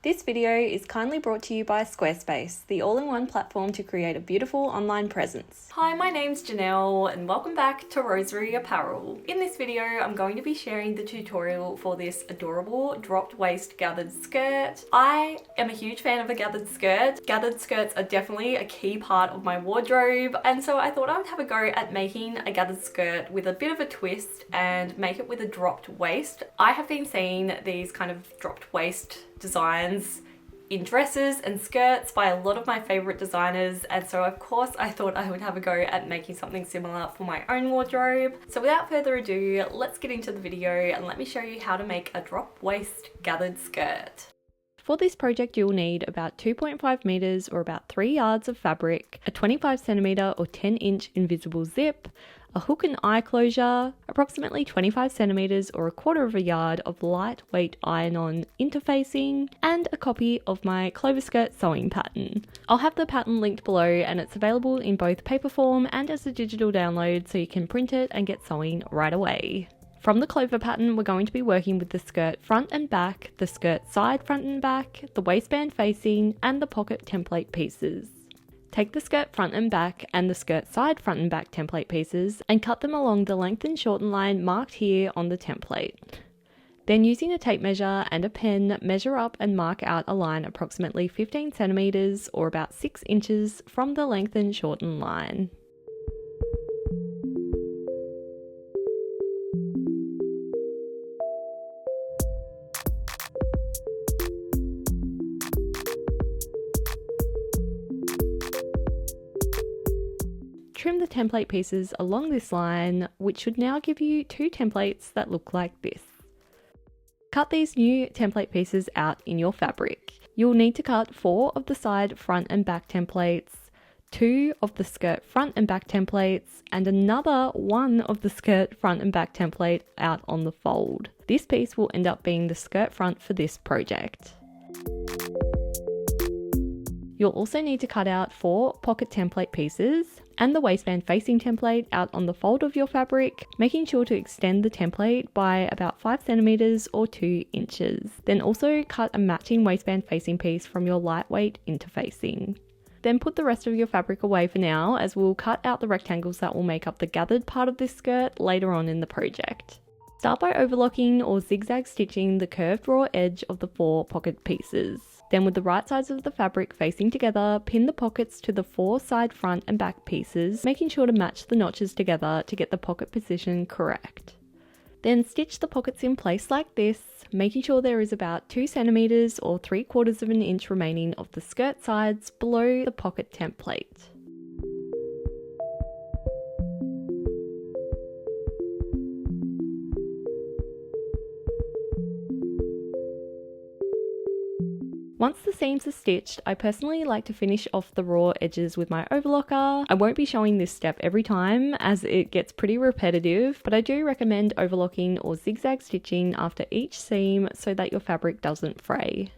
This video is kindly brought to you by Squarespace, the all-in-one platform to create a beautiful online presence. Hi, my name's Janelle and welcome back to Rosery Apparel. In this video, I'm going to be sharing the tutorial for this adorable dropped waist gathered skirt. I am a huge fan of a gathered skirt. Gathered skirts are definitely a key part of my wardrobe, and so I thought I would have a go at making a gathered skirt with a bit of a twist and make it with a dropped waist. I have been seeing these kind of dropped waist designs in dresses and skirts by a lot of my favorite designers, and so of course I thought I would have a go at making something similar for my own wardrobe. So without further ado, let's get into the video and let me show you how to make a drop waist gathered skirt. For this project, you'll need about 2.5 meters or about 3 yards of fabric, a 25 centimeter or 10-inch invisible zip, a hook and eye closure, approximately 25 centimeters or 1/4 of a yard of lightweight iron-on interfacing, and a copy of my clover skirt sewing pattern. I'll have the pattern linked below, and it's available in both paper form and as a digital download, so you can print it and get sewing right away. From the clover pattern, we're going to be working with the skirt front and back, the skirt side front and back, the waistband facing, and the pocket template pieces. Take the skirt front and back and the skirt side front and back template pieces and cut them along the length and shorten line marked here on the template. Then, using a tape measure and a pen, measure up and mark out a line approximately 15 centimeters or about 6 inches from the length and shorten line. Trim the template pieces along this line, which should now give you 2 templates that look like this. Cut these new template pieces out in your fabric. You'll need to cut 4 of the side front and back templates, 2 of the skirt front and back templates, and another 1 of the skirt front and back template out on the fold. This piece will end up being the skirt front for this project. You'll also need to cut out 4 pocket template pieces and the waistband facing template out on the fold of your fabric, making sure to extend the template by about 5 centimeters or 2 inches. Then also cut a matching waistband facing piece from your lightweight interfacing. Then put the rest of your fabric away for now, as we'll cut out the rectangles that will make up the gathered part of this skirt later on in the project. Start by overlocking or zigzag stitching the curved raw edge of the 4 pocket pieces. Then, with the right sides of the fabric facing together, pin the pockets to the 4 side front and back pieces, making sure to match the notches together to get the pocket position correct. Then stitch the pockets in place like this, making sure there is about 2 centimeters or 3/4 of an inch remaining of the skirt sides below the pocket template. Once the seams are stitched, I personally like to finish off the raw edges with my overlocker. I won't be showing this step every time as it gets pretty repetitive, but I do recommend overlocking or zigzag stitching after each seam so that your fabric doesn't fray.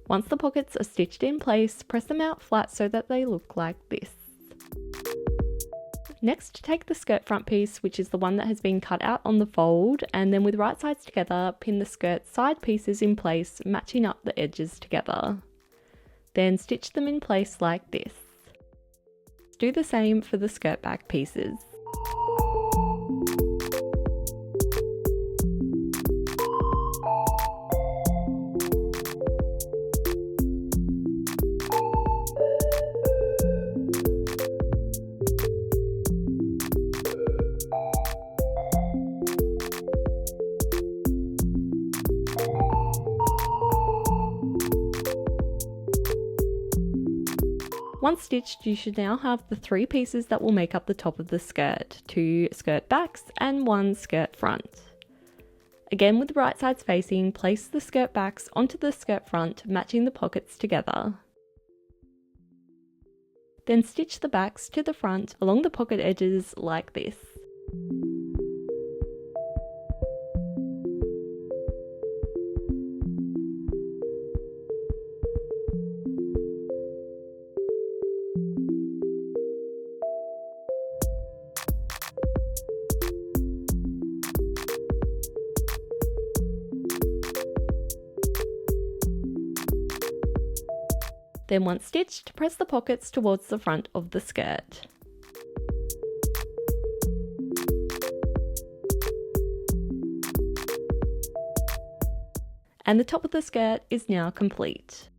Once the pockets are stitched in place, press them out flat so that they look like this. Next, take the skirt front piece, which is the one that has been cut out on the fold, and then with right sides together, pin the skirt side pieces in place, matching up the edges together. Then stitch them in place like this. Do the same for the skirt back pieces. Once stitched, you should now have the 3 pieces that will make up the top of the skirt, 2 skirt backs and 1 skirt front. Again, with the right sides facing, place the skirt backs onto the skirt front, matching the pockets together. Then stitch the backs to the front along the pocket edges like this. Then once stitched, press the pockets towards the front of the skirt. And the top of the skirt is now complete.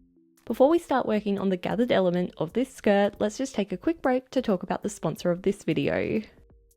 Before we start working on the gathered element of this skirt, let's just take a quick break to talk about the sponsor of this video.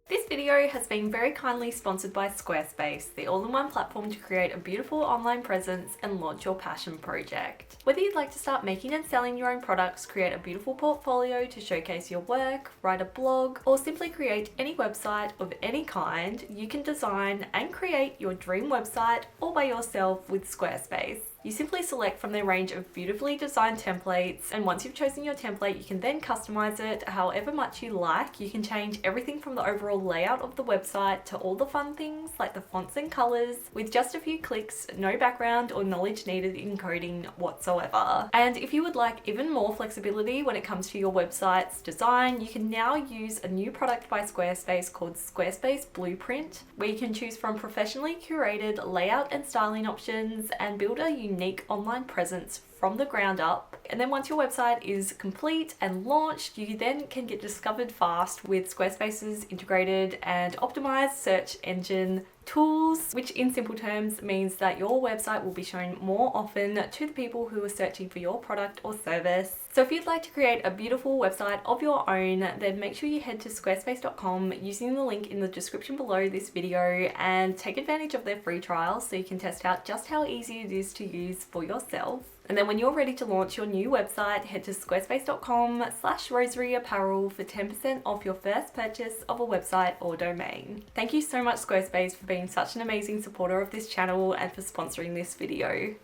This video has been very kindly sponsored by Squarespace, the all-in-one platform to create a beautiful online presence and launch your passion project. Whether you'd like to start making and selling your own products, create a beautiful portfolio to showcase your work, write a blog, or simply create any website of any kind, you can design and create your dream website all by yourself with Squarespace. You simply select from their range of beautifully designed templates, and once you've chosen your template, you can then customize it however much you like. You can change everything from the overall layout of the website to all the fun things like the fonts and colors with just a few clicks, no background or knowledge needed in coding whatsoever. And if you would like even more flexibility when it comes to your website's design, you can now use a new product by Squarespace called Squarespace Blueprint, where you can choose from professionally curated layout and styling options and build a unique online presence from the ground up. And then once your website is complete and launched, you then can get discovered fast with Squarespace's integrated and optimized search engine tools, which in simple terms means that your website will be shown more often to the people who are searching for your product or service. So if you'd like to create a beautiful website of your own, then make sure you head to squarespace.com using the link in the description below this video and take advantage of their free trial so you can test out just how easy it is to use for yourself. And then when you're ready to launch your new website, head to squarespace.com/roseryapparel for 10% off your first purchase of a website or domain. Thank you so much, Squarespace, for being such an amazing supporter of this channel and for sponsoring this video.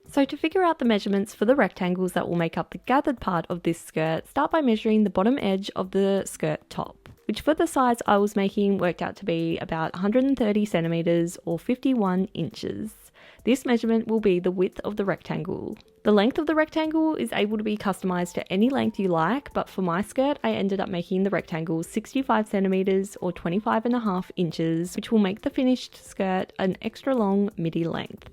So to figure out the measurements for the rectangles that will make up the gathered part of this skirt, start by measuring the bottom edge of the skirt top, which for the size I was making worked out to be about 130 centimeters or 51 inches. This measurement will be the width of the rectangle. The length of the rectangle is able to be customized to any length you like, but for my skirt I ended up making the rectangle 65 centimeters or 25.5 inches, which will make the finished skirt an extra long midi length.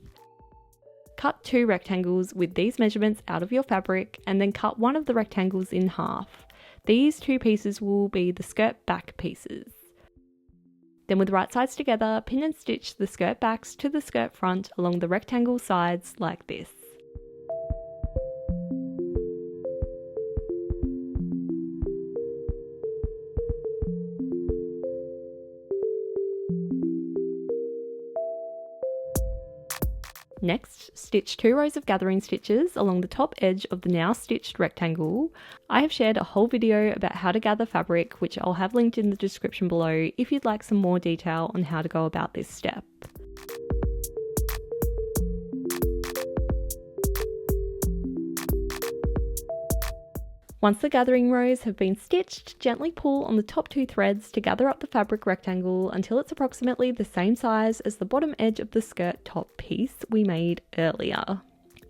Cut 2 rectangles with these measurements out of your fabric and then cut one of the rectangles in half. These 2 pieces will be the skirt back pieces. Then with right sides together, pin and stitch the skirt backs to the skirt front along the rectangle sides like this. Next, stitch 2 rows of gathering stitches along the top edge of the now stitched rectangle. I have shared a whole video about how to gather fabric, which I'll have linked in the description below if you'd like some more detail on how to go about this step. Once the gathering rows have been stitched, gently pull on the top 2 threads to gather up the fabric rectangle until it's approximately the same size as the bottom edge of the skirt top piece we made earlier.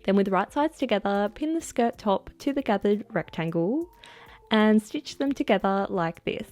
Then with right sides together, pin the skirt top to the gathered rectangle and stitch them together like this.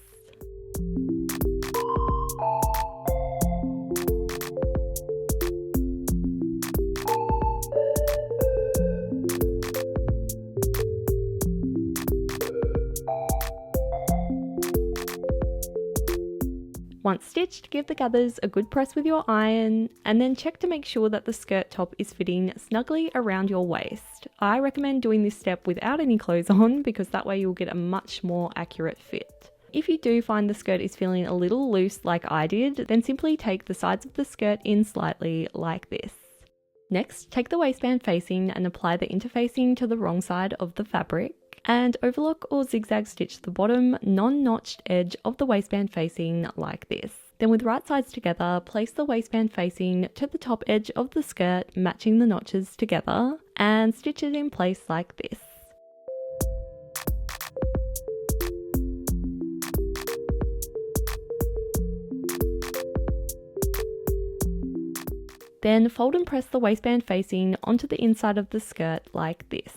Once stitched, give the gathers a good press with your iron and then check to make sure that the skirt top is fitting snugly around your waist. I recommend doing this step without any clothes on because that way you'll get a much more accurate fit. If you do find the skirt is feeling a little loose like I did, then simply take the sides of the skirt in slightly like this. Next, take the waistband facing and apply the interfacing to the wrong side of the fabric. And overlock or zigzag stitch the bottom non-notched edge of the waistband facing like this. Then with right sides together, place the waistband facing to the top edge of the skirt, matching the notches together, and stitch it in place like this. Then fold and press the waistband facing onto the inside of the skirt like this.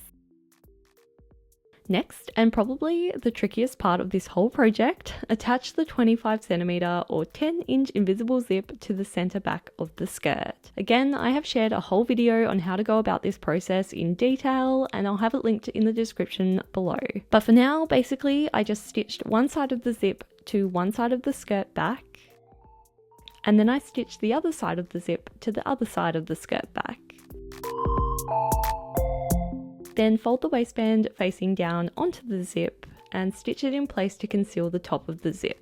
Next, and probably the trickiest part of this whole project, attach the 25cm or 10-inch invisible zip to the center back of the skirt. Again, I have shared a whole video on how to go about this process in detail, and I'll have it linked in the description below. But for now, basically, I just stitched one side of the zip to one side of the skirt back, and then I stitched the other side of the zip to the other side of the skirt back. Then fold the waistband facing down onto the zip and stitch it in place to conceal the top of the zip.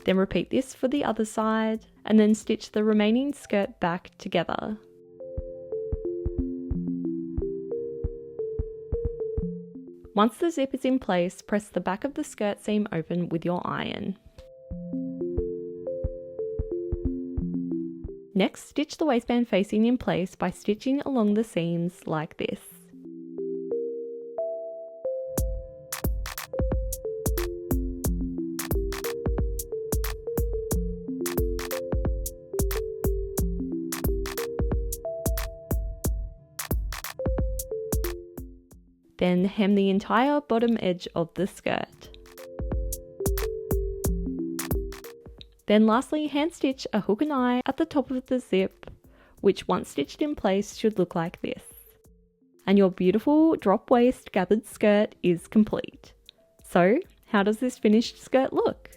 Then repeat this for the other side, and then stitch the remaining skirt back together. Once the zip is in place, press the back of the skirt seam open with your iron. Next, stitch the waistband facing in place by stitching along the seams like this. Then hem the entire bottom edge of the skirt. Then lastly, hand stitch a hook and eye at the top of the zip, which once stitched in place should look like this. And your beautiful drop waist gathered skirt is complete. So, how does this finished skirt look?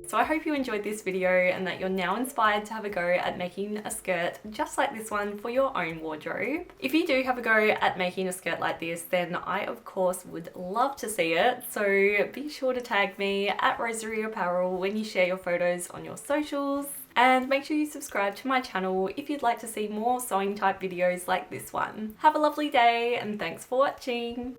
So I hope you enjoyed this video and that you're now inspired to have a go at making a skirt just like this one for your own wardrobe. If you do have a go at making a skirt like this, then I of course would love to see it. So be sure to tag me at Rosery Apparel when you share your photos on your socials. And make sure you subscribe to my channel if you'd like to see more sewing type videos like this one. Have a lovely day and thanks for watching.